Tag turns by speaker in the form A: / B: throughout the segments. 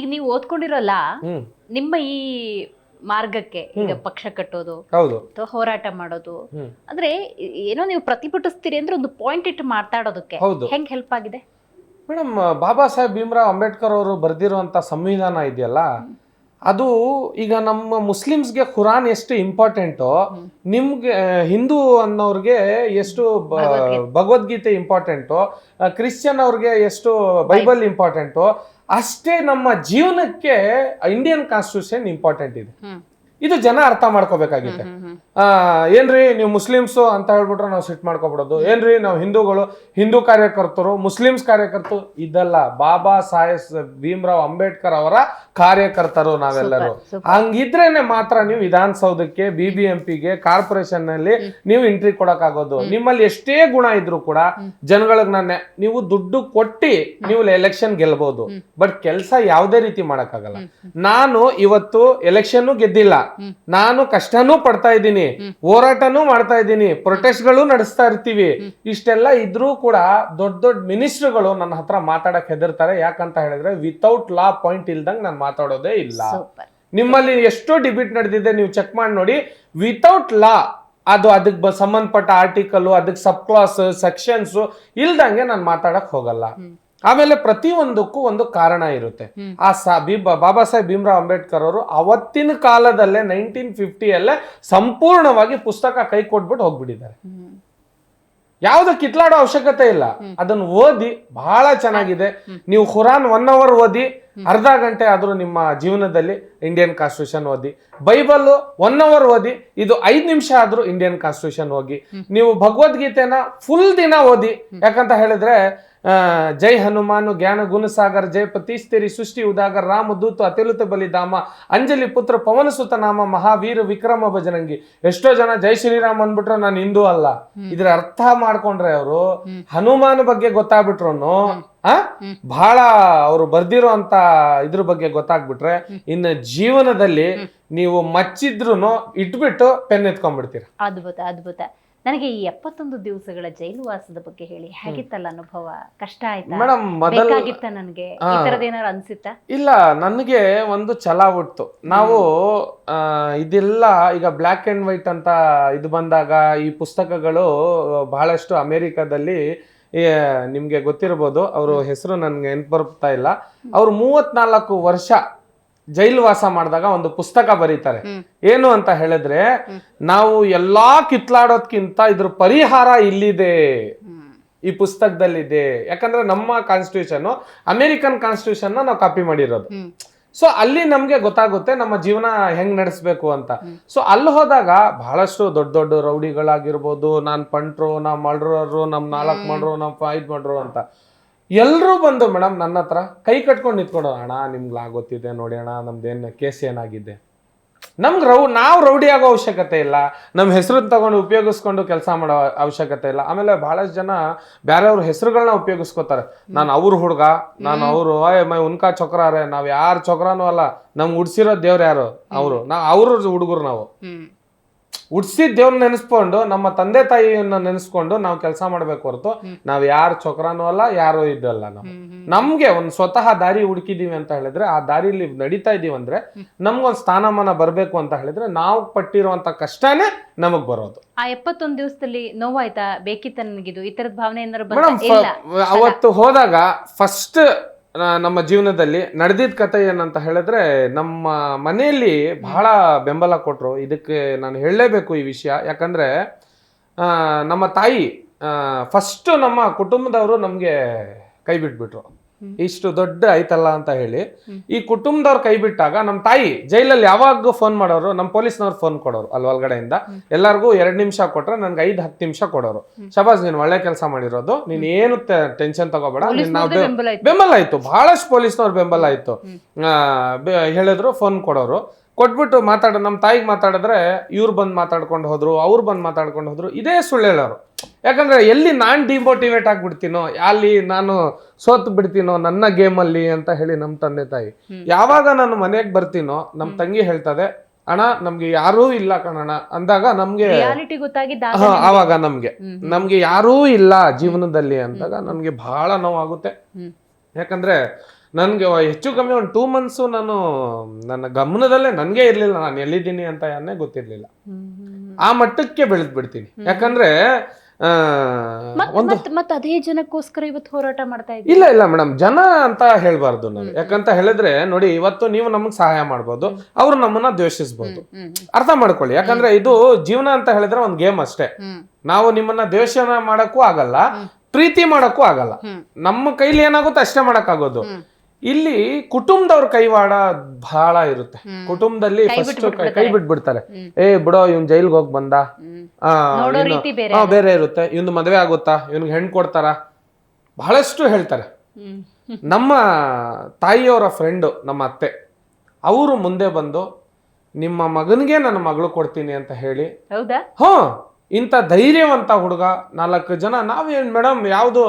A: ಈಗ ನೀವು ಓದ್ಕೊಂಡಿರೋಲ್ಲ ನಿಮ್ಮ ಈ ಮಾರ್ಗಕ್ಕೆ ಈಗ ಪಕ್ಷ ಕಟ್ಟೋದು ಅಥವಾ ಹೋರಾಟ ಮಾಡೋದು ಅಂದ್ರೆ ಏನೋ ನೀವು ಪ್ರತಿಭಟಿಸ್ತೀರಿ ಅಂದ್ರೆ ಒಂದು ಪಾಯಿಂಟ್ ಇಟ್ಟು ಮಾತಾಡೋದಕ್ಕೆ ಹೆಂಗ್ ಹೆಲ್ಪ್ ಆಗಿದೆ
B: ಮೇಡಮ್? ಬಾಬಾ ಸಾಹೇಬ್ ಭೀಮ್ರಾವ್ ಅಂಬೇಡ್ಕರ್ ಅವರು ಬರೆದಿರುವಂತ ಸಂವಿಧಾನ ಇದೆಯಲ್ಲ, ಅದು ಈಗ ನಮ್ಮ ಮುಸ್ಲಿಮ್ಸ್ಗೆ ಖುರಾನ್ ಎಷ್ಟು ಇಂಪಾರ್ಟೆಂಟೋ ನಿಮ್ಗೆ ಹಿಂದೂ ಅನ್ನೋರ್ಗೆ ಎಷ್ಟು ಭಗವದ್ಗೀತೆ ಇಂಪಾರ್ಟೆಂಟೋ, ಕ್ರಿಶ್ಚಿಯನ್ ಅವ್ರಿಗೆ ಎಷ್ಟು ಬೈಬಲ್ ಇಂಪಾರ್ಟೆಂಟೋ, ಅಷ್ಟೇ ನಮ್ಮ ಜೀವನಕ್ಕೆ ಇಂಡಿಯನ್ ಕಾನ್ಸ್ಟಿಟ್ಯೂಷನ್ ಇಂಪಾರ್ಟೆಂಟ್ ಇದೆ. ಇದು ಜನ ಅರ್ಥ ಮಾಡ್ಕೋಬೇಕಾಗಿದೆ. ಏನ್ರಿ ನೀವು ಮುಸ್ಲಿಮ್ಸು ಅಂತ ಹೇಳ್ಬಿಟ್ರೆ ನಾವು ಸಿಟ್ ಮಾಡ್ಕೊಬಿಡೋದು, ಏನ್ರಿ ನಾವು ಹಿಂದೂಗಳು, ಹಿಂದೂ ಕಾರ್ಯಕರ್ತರು, ಮುಸ್ಲಿಮ್ಸ್ ಕಾರ್ಯಕರ್ತರು, ಇದಲ್ಲ. ಬಾಬಾ ಸಾಹೇಬ್ ಭೀಮ್ರಾವ್ ಅಂಬೇಡ್ಕರ್ ಅವರ ಕಾರ್ಯಕರ್ತರು ನಾವೆಲ್ಲರೂ. ಹಂಗಿದ್ರೇನೆ ಮಾತ್ರ ನೀವು ವಿಧಾನಸೌಧಕ್ಕೆ, BBMPಗೆ, ಕಾರ್ಪೊರೇಷನ್ ನಲ್ಲಿ ನೀವು ಎಂಟ್ರಿ ಕೊಡಕ್ಕಾಗೋದು. ನಿಮ್ಮಲ್ಲಿ ಎಷ್ಟೇ ಗುಣ ಇದ್ರು ಕೂಡ ಜನಗಳಿಗೆ ನೀವು ದುಡ್ಡು ಕೊಟ್ಟಿ ನೀವು ಎಲೆಕ್ಷನ್ ಗೆಲ್ಬಹುದು, ಬಟ್ ಕೆಲಸ ಯಾವುದೇ ರೀತಿ ಮಾಡಕ್ಕಾಗಲ್ಲ. ನಾನು ಇವತ್ತು ಎಲೆಕ್ಷನ್ ಗೆದ್ದಿಲ್ಲ, ನಾನು ಕಷ್ಟನೂ ಪಡ್ತಾ ಇದ್ದೀನಿ, ಹೋರಾಟನೂ ಮಾಡ್ತಾ ಇದ್ದೀನಿ, ಪ್ರೊಟೆಸ್ಟ್ಗಳು ನಡೆಸ್ತಾ ಇರ್ತೀವಿ. ಇಷ್ಟೆಲ್ಲ ಇದ್ರೂ ಕೂಡ ದೊಡ್ಡ ದೊಡ್ಡ ಮಿನಿಸ್ಟರ್ಗಳು ನನ್ನ ಹತ್ರ ಮಾತಾಡಕ್ ಹೆದರ್ತಾರೆ. ಯಾಕಂತ ಹೇಳಿದ್ರೆ ವಿತೌಟ್ ಲಾ ಪಾಯಿಂಟ್ ಇಲ್ದಂಗ್ ನಾನು ಮಾತಾಡೋದೇ ಇಲ್ಲ. ನಿಮ್ಮಲ್ಲಿ ಎಷ್ಟೋ ಡಿಬೇಟ್ ನಡೆದಿದೆ, ನೀವು ಚೆಕ್ ಮಾಡಿ ನೋಡಿ. ವಿತೌಟ್ ಲಾ, ಅದು ಅದಕ್ಕೆ ಸಂಬಂಧಪಟ್ಟ ಆರ್ಟಿಕಲ್, ಅದಕ್ಕೆ ಸಬ್ ಕ್ಲಾಸ್, ಸೆಕ್ಷನ್ಸ್ ಇಲ್ದಂಗೆ ನಾನು ಮಾತಾಡಕ್ ಹೋಗಲ್ಲ. ಆಮೇಲೆ ಪ್ರತಿಯೊಂದಕ್ಕೂ ಒಂದು ಕಾರಣ ಇರುತ್ತೆ. ಬಾಬಾ ಸಾಹೇಬ್ ಭೀಮ್ರಾವ್ ಅಂಬೇಡ್ಕರ್ ಅವರು ಅವತ್ತಿನ ಕಾಲದಲ್ಲೇ 1950 ಸಂಪೂರ್ಣವಾಗಿ ಪುಸ್ತಕ ಕೈ ಕೊಟ್ಬಿಟ್ಟು ಹೋಗ್ಬಿಟ್ಟಿದ್ದಾರೆ. ಯಾವ್ದು ಕಿತ್ಲಾಡೋ ಅವಶ್ಯಕತೆ ಇಲ್ಲ. ಅದನ್ನು ಓದಿ, ಬಹಳ ಚೆನ್ನಾಗಿದೆ. ನೀವು ಖುರಾನ್ 1 hour ಓದಿ, ಅರ್ಧ ಗಂಟೆ ಆದ್ರೂ ನಿಮ್ಮ ಜೀವನದಲ್ಲಿ ಇಂಡಿಯನ್ ಕಾನ್ಸ್ಟಿಟ್ಯೂಷನ್ ಓದಿ. ಬೈಬಲ್ 1 hour ಓದಿ, ಇದು 5 ನಿಮಿಷ ಆದ್ರೂ ಇಂಡಿಯನ್ ಕಾನ್ಸ್ಟಿಟ್ಯೂಷನ್ ಹೋಗಿ. ನೀವು ಭಗವದ್ಗೀತೆನ ಫುಲ್ ದಿನ ಓದಿ. ಯಾಕಂತ ಹೇಳಿದ್ರೆ ಜೈ ಹನುಮಾನು ಜ್ಞಾನ ಗುಣಸಾಗರ್, ಜೈ ಪತೀಸ್ತೇರಿ ಸೃಷ್ಟಿ ಉದಾಗರ್, ರಾಮದೂತ ಅತಿಲುತ ಬಲಿಧಾಮ, ಅಂಜಲಿ ಪುತ್ರ ಪವನ ಸುತ ನಾಮ, ಮಹಾವೀರ ವಿಕ್ರಮ ಬಜರಂಗಿ. ಎಷ್ಟೋ ಜನ ಜೈ ಶ್ರೀರಾಮ್ ಅಂದ್ಬಿಟ್ರೆ ನಾನು ಹಿಂದೂ ಅಲ್ಲ. ಇದ್ರ ಅರ್ಥ ಮಾಡ್ಕೊಂಡ್ರೆ ಅವರು ಹನುಮಾನ್ ಬಗ್ಗೆ ಗೊತ್ತಾಗ್ಬಿಟ್ರು, ಬಹಳ ಅವರು ಬರ್ದಿರೋ ಅಂತ ಇದ್ರ ಬಗ್ಗೆ ಗೊತ್ತಾಗ್ಬಿಟ್ರೆ, ಇನ್ನು ಜೀವನದಲ್ಲಿ ನೀವು ಮಚ್ಚಿದ್ರು ಇಟ್ಬಿಟ್ಟು ಪೆನ್ ಎತ್ಕೊಂಡ್ಬಿಡ್ತೀರ.
A: ಅದ್ಭುತ ಅದ್ಭುತ. ನನಗೆ ಈ 71 ದಿವಸಗಳ ಜೈಲು ವಾಸದ ಬಗ್ಗೆ ಹೇಳಿ, ಹೇಗಿತ್ತಲ್ಲ ಅನುಭವ? ಕಷ್ಟ ಆಯ್ತಾ
B: ಮೇಡಮ್?
A: ಬೇಕಾಗಿತ್ತ ನನಗೆ ಈ ತರದ್ ಏನಾರು ಅನ್ಸಿತ್ತ?
B: ಇಲ್ಲ, ನನಗೆ ಒಂದು ಛಲ ಹುಟ್ಟು. ನಾವು ಇದೆಲ್ಲ ಈಗ ಬ್ಲ್ಯಾಕ್ ಅಂಡ್ ವೈಟ್ ಅಂತ ಇದು ಬಂದಾಗ ಈ ಪುಸ್ತಕಗಳು ಬಹಳಷ್ಟು ಅಮೆರಿಕದಲ್ಲಿ, ನಿಮ್ಗೆ ಗೊತ್ತಿರಬಹುದು, ಅವ್ರ ಹೆಸರು ನನ್ಗೆ ನೆನ್ಪು ಬರ್ತಾ ಇಲ್ಲ, ಅವ್ರು 34 ವರ್ಷ ಜೈಲು ವಾಸ ಮಾಡಿದಾಗ ಒಂದು ಪುಸ್ತಕ ಬರೀತಾರೆ. ಏನು ಅಂತ ಹೇಳಿದ್ರೆ, ನಾವು ಎಲ್ಲಾ ಕಿತ್ಲಾಡೋದ್ಕಿಂತ ಇದ್ರ ಪರಿಹಾರ ಇಲ್ಲಿದೆ, ಈ ಪುಸ್ತಕದಲ್ಲಿದೆ. ಯಾಕಂದ್ರೆ ನಮ್ಮ ಕಾನ್ಸ್ಟಿಟ್ಯೂಷನ್ ಅಮೆರಿಕನ್ ಕಾನ್ಸ್ಟಿಟ್ಯೂಷನ್ ನಾವು ಕಾಪಿ ಮಾಡಿರೋದು. ಸೊ ಅಲ್ಲಿ ನಮ್ಗೆ ಗೊತ್ತಾಗುತ್ತೆ ನಮ್ಮ ಜೀವನ ಹೆಂಗ್ ನಡೆಸ್ಬೇಕು ಅಂತ. ಸೊ ಅಲ್ಲಿ ಹೋದಾಗ ಬಹಳಷ್ಟು ದೊಡ್ಡ ದೊಡ್ಡ ರೌಡಿಗಳಾಗಿರ್ಬೋದು, ನಾನ್ ಪಂಟ್ರು, ನಾವ್ ಮರ್ಡರರು, ನಮ್ 4 ಮರ್ಡರು, ನಮ್ 5 ಮರ್ಡರು ಅಂತ ಎಲ್ರೂ ಬಂದು ಮೇಡಮ್ ನನ್ನ ಹತ್ರ ಕೈ ಕಟ್ಕೊಂಡು ನಿಂತ್ಕೊಂಡು, ಅಣ್ಣ ನಿಮ್ಗೆ ಗೊತ್ತಿದೆ ನೋಡಿ ಅಣ್ಣ, ನಮ್ದೇನು ಕೇಸ್ ಏನಾಗಿದೆ. ನಮ್ಗೆ ನಾವು ರೌಡಿ ಆಗೋ ಅವಶ್ಯಕತೆ ಇಲ್ಲ, ನಮ್ಮ ಹೆಸರನ್ನ ತಗೊಂಡು ಉಪಯೋಗಿಸ್ಕೊಂಡು ಕೆಲಸ ಮಾಡೋ ಅವಶ್ಯಕತೆ ಇಲ್ಲ. ಆಮೇಲೆ ಬಹಳಷ್ಟು ಜನ ಬೇರೆಯವ್ರ ಹೆಸರುಗಳನ್ನ ಉಪಯೋಗಿಸ್ಕೋತಾರೆ. ನಾನು ಅವ್ರ ಹುಡುಗ, ನಾನು ಅವರು ಮೈ ಉನ್ಕಾ ಚೊಕ್ರಾರೆ, ನಾವ್ ಯಾರ ಚೊಕ್ರಾನು ಅಲ್ಲ, ನಮ್ಗೆ ಉಡ್ಸಿರೋ ದೇವ್ರು ಯಾರು ಅವರು, ಅವ್ರ ಹುಡುಗರು. ನಾವು ಉಡ್ಸಿದ ದೇವ್ರನ್ನ ನೆನೆಸ್ಕೊಂಡು, ನಮ್ಮ ತಂದೆ ತಾಯಿಯನ್ನ ನೆನೆಸ್ಕೊಂಡು ನಾವು ಕೆಲಸ ಮಾಡ್ಬೇಕು ಹೊರತು ನಾವ್ ಯಾರ ಚೊಕ್ರಾನು ಅಲ್ಲ, ಯಾರು ಇದಲ್ಲ. ನಾವು ನಮ್ಗೆ ಒಂದ್ ಸ್ವತಃ ದಾರಿ ಹುಡುಕಿದೀವಿ ಅಂತ ಹೇಳಿದ್ರೆ, ಆ ದಾರಿಲಿ ನಡೀತಾ ಇದೀವಿ ಅಂದ್ರೆ ನಮ್ಗೊಂದ್ ಸ್ಥಾನಮಾನ ಬರ್ಬೇಕು ಅಂತ ಹೇಳಿದ್ರೆ ನಾವು ಪಟ್ಟಿರುವಂತ ಕಷ್ಟನೇ ನಮಗ್ ಬರೋದು.
A: ಆ 71 ದಿವಸದಲ್ಲಿ ನೋವಾಯ್ತಾ? ಬೇಕಿತ್ತ ನನಗಿದು, ಈ ತರದ ಭಾವನೆ ಏನಾದ್ರು
B: ಮೇಡಮ್? ಅವತ್ತು ಹೋದಾಗ ಫಸ್ಟ್ ನಮ್ಮ ಜೀವನದಲ್ಲಿ ನಡೆದಿದ್ದ ಕತೆ ಏನಂತ ಹೇಳಿದ್ರೆ, ನಮ್ಮ ಮನೆಯಲ್ಲಿ ಬಹಳ ಬೆಂಬಲ ಕೊಟ್ರು. ಇದಕ್ಕೆ ನಾನು ಹೇಳಲೇಬೇಕು ಈ ವಿಷಯ. ಯಾಕಂದ್ರೆ ನಮ್ಮ ತಾಯಿ ಫಸ್ಟ್ ನಮ್ಮ ಕುಟುಂಬದವರು ನಮ್ಗೆ ಕೈ ಬಿಟ್ಬಿಟ್ರು. ಇಷ್ಟು ದೊಡ್ಡ ಆಯ್ತಲ್ಲ ಅಂತ ಹೇಳಿ ಈ ಕುಟುಂಬದವ್ರು ಕೈ ಬಿಟ್ಟಾಗ ನಮ್ಮ ತಾಯಿ ಜೈಲಲ್ಲಿ ಯಾವಾಗ ಫೋನ್ ಮಾಡೋರು, ನಮ್ಮ ಪೊಲೀಸ್ನವ್ರು ಫೋನ್ ಕೊಡೋರು ಅಲ್ಲಿ ಒಳಗಡೆಯಿಂದ. ಎಲ್ಲರಿಗೂ 2 ನಿಮಿಷ ಕೊಟ್ರೆ ನನ್ಗೆ 5-10 ನಿಮಿಷ ಕೊಡೋರು. ಶಬಾಸ್, ನೀನ್ ಒಳ್ಳೆ ಕೆಲಸ ಮಾಡಿರೋದು, ನೀನ್ ಏನು ಟೆನ್ಷನ್ ತಗೋಬೇಡ. ಬೆಂಬಲ ಆಯ್ತು, ಬಹಳಷ್ಟು ಪೊಲೀಸ್ನವ್ರು ಬೆಂಬಲ ಆಯ್ತು. ಹೇಳಿದ್ರು, ಫೋನ್ ಕೊಡೋರು. ಕೊಟ್ಬಿಟ್ಟು ನಮ್ಮ ತಾಯಿಗೆ ಮಾತಾಡಿದ್ರೆ ಇವ್ರು ಬಂದು ಮಾತಾಡ್ಕೊಂಡು ಹೋದ್ರು, ಅವ್ರು ಬಂದು ಮಾತಾಡ್ಕೊಂಡು ಹೋದ್ರು. ಇದೇ ಸುಳ್ಳು ಹೇಳೋರು. ಯಾಕಂದ್ರೆ ಎಲ್ಲಿ ನಾನ್ ಡಿಮೋಟಿವೇಟ್ ಆಗ್ಬಿಡ್ತೀನೋ, ಅಲ್ಲಿ ನಾನು ಸೋತ್ ಬಿಡ್ತೀನೋ ನನ್ನ ಗೇಮಲ್ಲಿ ಅಂತ ಹೇಳಿ ನಮ್ಮ ತಂದೆ ತಾಯಿ. ಯಾವಾಗ ನಾನು ಮನೆಗೆ ಬರ್ತೀನೋ ನಮ್ಮ ತಂಗಿ ಹೇಳ್ತದೆ, ಅಣ್ಣ ನಮ್ಗೆ ಯಾರೂ ಇಲ್ಲ ಕಣಣ್ಣ ಅಂದಾಗ ನಮ್ಗೆ ಆವಾಗ ನಮ್ಗೆ ಯಾರೂ ಇಲ್ಲ ಜೀವನದಲ್ಲಿ ಅಂದಾಗ ನಮ್ಗೆ ಬಹಳ ನೋವಾಗುತ್ತೆ. ಯಾಕಂದ್ರೆ ನನ್ಗೆ ಹೆಚ್ಚು ಕಮ್ಮಿ ಒಂದು 2 months ನಾನು ನನ್ನ ಗಮನದಲ್ಲೇ ನನ್ಗೆ ಇರ್ಲಿಲ್ಲ ನಾನು ಎಲ್ಲಿದ್ದೀನಿ ಅಂತ ಗೊತ್ತಿರ್ಲಿಲ್ಲ. ಆ ಮಟ್ಟಕ್ಕೆ ಬೆಳೆದ್ ಬಿಡ್ತೀನಿ. ಯಾಕಂದ್ರೆ
A: ಮತ್ತೆ ಅದೇ ಜನಕ್ಕೋಸ್ಕರ ಇವತ್ತು ಹೋರಾಟ ಮಾಡ್ತಾ ಇದ್ದೀವಿ.
B: ಇಲ್ಲ ಮೇಡಮ್, ಜನ ಅಂತ ಹೇಳ್ಬಾರ್ದು ನಾವು. ಯಾಕಂತ ಹೇಳಿದ್ರೆ ನೋಡಿ, ಇವತ್ತು ನೀವು ನಮಗ್ ಸಹಾಯ ಮಾಡ್ಬೋದು, ಅವ್ರು ನಮ್ಮನ್ನ ದ್ವೇಷಿಸ್ಬೋದು. ಅರ್ಥ ಮಾಡ್ಕೊಳ್ಳಿ. ಯಾಕಂದ್ರೆ ಇದು ಜೀವನ ಅಂತ ಹೇಳಿದ್ರೆ ಒಂದ್ ಗೇಮ್ ಅಷ್ಟೇ. ನಾವು ನಿಮ್ಮನ್ನ ದ್ವೇಷನ ಮಾಡಕ್ಕೂ ಆಗಲ್ಲ, ಪ್ರೀತಿ ಮಾಡಕ್ಕೂ ಆಗಲ್ಲ. ನಮ್ಮ ಕೈಲಿ ಏನಾಗುತ್ತೆ ಅಷ್ಟೇ ಮಾಡಕ್ಕಾಗೋದು. ಇಲ್ಲಿ ಕುಟುಂಬದವ್ರ ಕೈವಾಡ ಬಹಳ ಇರುತ್ತೆ. ಕುಟುಂಬದಲ್ಲಿ ಫಸ್ಟ್ ಕೈ ಬಿಟ್ಬಿಡ್ತಾರೆ. ಬಿಡೋ, ಇವ್ನ್ ಜೈಲ್ಗೆ ಹೋಗ್ ಬಂದ, ಬೇರೆ ಇರುತ್ತೆ, ಇವ್ನ ಮದ್ವೆ ಆಗುತ್ತಾ, ಇವ್ನಿಗೆ ಹೆಣ್ ಕೊಡ್ತಾರ, ಬಹಳಷ್ಟು ಹೇಳ್ತಾರೆ. ನಮ್ಮ ತಾಯಿಯವರ ಫ್ರೆಂಡು, ನಮ್ಮ ಅತ್ತೆ, ಅವರು ಮುಂದೆ ಬಂದು ನಿಮ್ಮ ಮಗನಿಗೆ ನನ್ನ ಮಗಳು ಕೊಡ್ತೀನಿ ಅಂತ ಹೇಳಿ, ಇಂಥ ಧೈರ್ಯವಂತ ಹುಡುಗ, 4 ಜನ. ನಾವೇನ್ ಮೇಡಮ್ ಯಾವ್ದು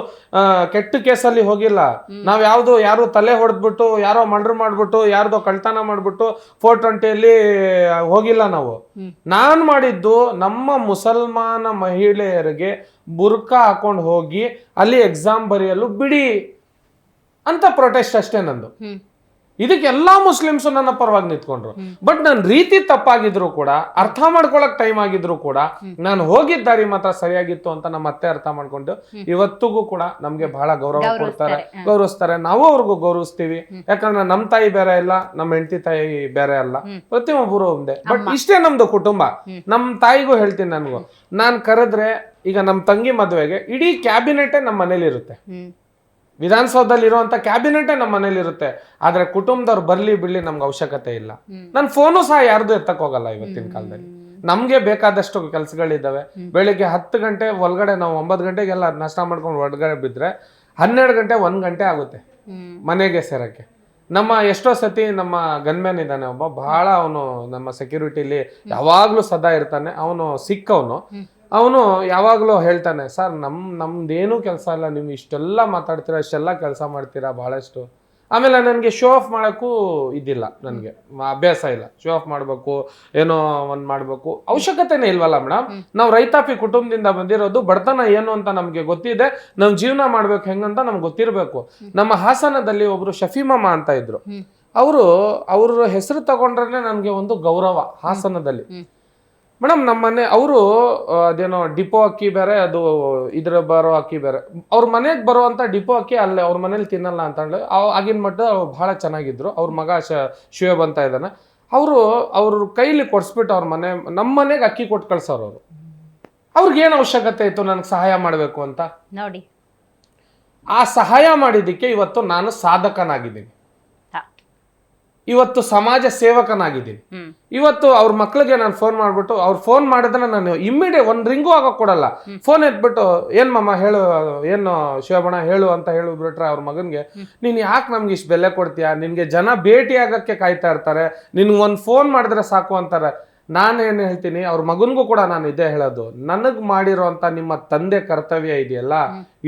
B: ಕೆಟ್ಟ ಕೇಸಲ್ಲಿ ಹೋಗಿಲ್ಲ. ನಾವ್ ಯಾರು ತಲೆ ಹೊಡೆದ್ಬಿಟ್ಟು, ಯಾರೋ ಮರ್ಡರ್ ಮಾಡ್ಬಿಟ್ಟು, ಯಾರ್ದೋ ಕಳ್ತನ ಮಾಡ್ಬಿಟ್ಟು 420 ಹೋಗಿಲ್ಲ ನಾವು. ನಾನ್ ಮಾಡಿದ್ದು ನಮ್ಮ ಮುಸಲ್ಮಾನ ಮಹಿಳೆಯರಿಗೆ ಬುರ್ಕಾ ಹಾಕೊಂಡು ಹೋಗಿ ಅಲ್ಲಿ ಎಕ್ಸಾಮ್ ಬರೆಯಲು ಬಿಡಿ ಅಂತ ಪ್ರೊಟೆಸ್ಟ್ ಅಷ್ಟೇ ನಂದು. ಇದಕ್ಕೆ ಎಲ್ಲಾ ಮುಸ್ಲಿಮ್ಸು ನನ್ನ ಪರವಾಗಿ ನಿಂತ್ಕೊಂಡ್ರು. ಬಟ್ ನನ್ನ ರೀತಿ ತಪ್ಪಾಗಿದ್ರು ಕೂಡ, ಅರ್ಥ ಮಾಡ್ಕೊಳಕ್ ಟೈಮ್ ಆಗಿದ್ರು ಕೂಡ, ನಾನು ಹೋಗಿದ್ದ ದಾರಿ ಮಾತ್ರ ಸರಿಯಾಗಿತ್ತು ಅಂತ ನಮ್ಮ ಅತ್ತೆ ಅರ್ಥ ಮಾಡ್ಕೊಂಡು ಇವತ್ತಿಗೂ ಕೂಡ ನಮ್ಗೆ ಬಹಳ ಗೌರವಿಸ್ತಾರೆ. ನಾವು ಅವ್ರಿಗೂ ಗೌರವಿಸ್ತೀವಿ. ಯಾಕಂದ್ರೆ ನಮ್ ತಾಯಿ ಬೇರೆ ಇಲ್ಲ, ನಮ್ಮ ಹೆಂಡತಿ ತಾಯಿ ಬೇರೆ ಅಲ್ಲ, ಪ್ರತಿಯೊಬ್ಬರು ಒಂದೇ. ಬಟ್ ಇಷ್ಟೇ ನಮ್ದು ಕುಟುಂಬ. ನಮ್ ತಾಯಿಗೂ ಹೇಳ್ತೀನಿ, ನನ್ಗೂ ನಾನ್ ಕರೆದ್ರೆ, ಈಗ ನಮ್ ತಂಗಿ ಮದ್ವೆಗೆ ಇಡೀ ಕ್ಯಾಬಿನೆಟೇ ನಮ್ಮ ಮನೇಲಿ ಇರುತ್ತೆ. ವಿಧಾನಸೌಧದಲ್ಲಿ ಇರುವಂತ ಕ್ಯಾಬಿನೆಟೇ ನಮ್ಮ ಮನೇಲಿ ಇರುತ್ತೆ. ಆದ್ರೆ ಕುಟುಂಬದವ್ರು ಬರ್ಲಿ ಬಿಡ್ಲಿ ನಮ್ಗೆ ಅವಶ್ಯಕತೆ ಇಲ್ಲ. ನನ್ ಫೋನು ಸಹ ಯಾರ್ದು ಎತ್ತಕ್ ಹೋಗಲ್ಲ ಇವತ್ತಿನ ಕಾಲದಲ್ಲಿ. ನಮ್ಗೆ ಬೇಕಾದಷ್ಟು ಕೆಲಸಗಳಿದ್ದಾವೆ. ಬೆಳಿಗ್ಗೆ 10 ಗಂಟೆ ಒಳಗಡೆ ನಾವು 9 ಗಂಟೆಗೆಲ್ಲ ನಾಷ್ಟ ಮಾಡ್ಕೊಂಡು ಒಳಗಡೆ ಬಿದ್ರೆ 12 ಗಂಟೆ 1 ಗಂಟೆ ಆಗುತ್ತೆ ಮನೆಗೆ ಸೇರಕ್ಕೆ. ನಮ್ಮ ಎಷ್ಟೋ ಸತಿ ನಮ್ಮ ಗನ್ಮ್ಯಾನ್ ಇದ್ದಾನೆ ಒಬ್ಬ, ಬಹಳ ಅವನು ನಮ್ಮ ಸೆಕ್ಯೂರಿಟಿಲಿ ಯಾವಾಗ್ಲೂ ಸದಾ ಇರ್ತಾನೆ. ಅವನು ಸಿಕ್ಕವನು. ಅವನು ಯಾವಾಗ್ಲೂ ಹೇಳ್ತಾನೆ, ಸರ್ ನಮ್ದೇನು ಕೆಲಸ ಇಲ್ಲ, ನೀವು ಇಷ್ಟೆಲ್ಲ ಮಾತಾಡ್ತೀರಾ, ಇಷ್ಟೆಲ್ಲ ಕೆಲಸ ಮಾಡ್ತೀರಾ ಬಹಳಷ್ಟು. ಆಮೇಲೆ ನನಗೆ ಶೋ ಆಫ್ ಮಾಡೋಕ್ಕೂ ಇದಿಲ್ಲ, ನನಗೆ ಅಭ್ಯಾಸ ಇಲ್ಲ. ಶೋ ಆಫ್ ಮಾಡಬೇಕು, ಏನೋ ಒಂದು ಮಾಡಬೇಕು, ಅವಶ್ಯಕತೆನೇ ಇಲ್ವಲ್ಲ ಮೇಡಮ್. ನಾವು ರೈತಾಪಿ ಕುಟುಂಬದಿಂದ ಬಂದಿರೋದು, ಬಡತನ ಏನು ಅಂತ ನಮ್ಗೆ ಗೊತ್ತಿದೆ, ನಾವು ಜೀವನ ಮಾಡ್ಬೇಕು ಹೆಂಗಂತ ನಮ್ಗೆ ಗೊತ್ತಿರಬೇಕು. ನಮ್ಮ ಹಾಸನದಲ್ಲಿ ಒಬ್ರು ಶಫೀಮಮ್ಮ ಅಂತ ಇದ್ರು. ಅವ್ರ ಹೆಸರು ತಗೊಂಡ್ರೆ ನನಗೆ ಒಂದು ಗೌರವ ಹಾಸನದಲ್ಲಿ. ಮೇಡಮ್ ನಮ್ಮನೆ ಅವರು ಅದೇನೋ ಡಿಪೋ ಅಕ್ಕಿ ಬೇರೆ, ಅದು ಇದ್ರ ಬರೋ ಅಕ್ಕಿ ಬೇರೆ. ಅವ್ರ ಮನೆಗೆ ಬರುವಂತ ಡಿಪೋ ಅಕ್ಕಿ ಅಲ್ಲೇ ಅವ್ರ ಮನೇಲಿ ತಿನ್ನಲ್ಲ ಅಂತ ಹೇಳಿ ಆಗಿನ ಮಟ್ಟ ಬಹಳ ಚೆನ್ನಾಗಿದ್ರು. ಅವ್ರ ಮಗ ಶಿವೇಬ್ ಅಂತ ಇದ್ದಾನೆ. ಅವ್ರ ಕೈಲಿ ಕೊಡ್ಸ್ಬಿಟ್ಟು ನಮ್ಮ ಮನೆಗೆ ಅಕ್ಕಿ ಕೊಟ್ಟು ಕಳ್ಸೋರು. ಅವ್ರಿಗೇನು ಅವಶ್ಯಕತೆ ಇತ್ತು ನನಗೆ ಸಹಾಯ ಮಾಡಬೇಕು ಅಂತ
A: ನೋಡಿ.
B: ಆ ಸಹಾಯ ಮಾಡಿದ್ದಕ್ಕೆ ಇವತ್ತು ನಾನು ಸಾಧಕನಾಗಿದ್ದೀನಿ, ಇವತ್ತು ಸಮಾಜ ಸೇವಕನಾಗಿದ್ದೀನಿ. ಇವತ್ತು ಅವ್ರ ಮಕ್ಳಿಗೆ ನಾನು ಫೋನ್ ಮಾಡ್ಬಿಟ್ಟು, ಅವ್ರು ಫೋನ್ ಮಾಡಿದ್ರೆ ನಾನು ಇಮ್ಮಿಡಿಯೇಟ್ 1 ರಿಂಗೂ ಆಗಕ್ ಕೊಡಲ್ಲ. ಫೋನ್ ಎತ್ಬಿಟ್ಟು, ಏನ್ ಮಮ್ಮ ಹೇಳು, ಏನು ಶಿವಬಣ ಹೇಳು ಅಂತ ಹೇಳಿಬಿಟ್ರೆ ಅವ್ರ ಮಗನ್ಗೆ, ನೀನ್ ಯಾಕೆ ನಮ್ಗೆ ಇಷ್ಟು ಬೆಲೆ ಕೊಡ್ತೀಯಾ, ನಿನ್ಗೆ ಜನ ಭೇಟಿ ಆಗಕ್ಕೆ ಕಾಯ್ತಾ ಇರ್ತಾರೆ, ನಿನ್ಗೆ 1 ಫೋನ್ ಮಾಡಿದ್ರೆ ಸಾಕು ಅಂತಾರೆ. ನಾನೇನು ಹೇಳ್ತೀನಿ, ಅವ್ರ ಮಗನ್ಗೂ ಕೂಡ ನಾನು ಇದೇ ಹೇಳೋದು, ನನಗ್ ಮಾಡಿರೋಂತ ನಿಮ್ಮ ತಂದೆ ಕರ್ತವ್ಯ ಇದೆಯಲ್ಲ,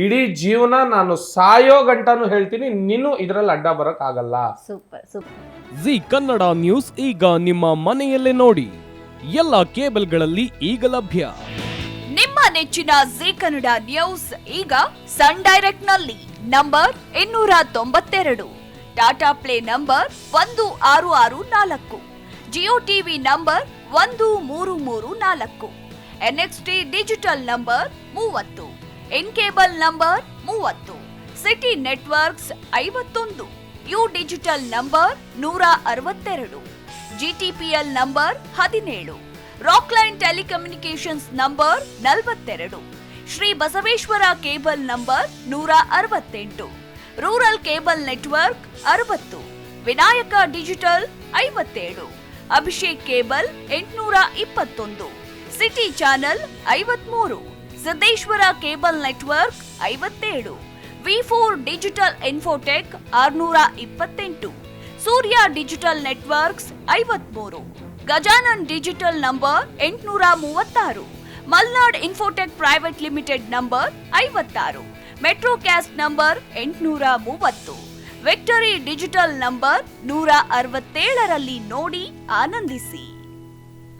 B: ಇಡೀ ಜೀವನ ನಾನು ಸಾಯೋ ಗಂಟನೂ ಹೇಳ್ತೀನಿ, ನೀನು ಇದ್ರಲ್ಲಿ ಅಡ್ಡ ಬರಕ್ ಆಗಲ್ಲ.
C: ಜಿ ಕನ್ನಡ ನ್ಯೂಸ್ ಈಗ ನಿಮ್ಮ ಮನೆಯಲ್ಲೇ ನೋಡಿ, ಎಲ್ಲ ಕೇಬಲ್ಗಳಲ್ಲಿ ಈಗ ಲಭ್ಯ.
D: ನಿಮ್ಮ ನೆಚ್ಚಿನ ಜಿ ಕನ್ನಡ ನ್ಯೂಸ್ ಈಗ ಸನ್ ಡೈರೆಕ್ಟ್ ನಲ್ಲಿ number 292, Tata play number 1664, Jio TV number 1334, NXT digital number 30, in cable number 30, city networks 51, U digital number 162, GTPL number 17, Rockline telecommunications number 42, Shri Basaveshwara cable number 168, rural cable network 60, Vinayaka digital 57, Abhishek cable 821, city channel 53, Siddeshwara cable network 57, V4 digital Infotech 628, Surya digital networks 53, Gajanan digital number 836, Malnad infotech private limited number 56, Metrocast number 830, victory digital number 167ರಲ್ಲಿ ನೋಡಿ ಆನಂದಿಸಿ.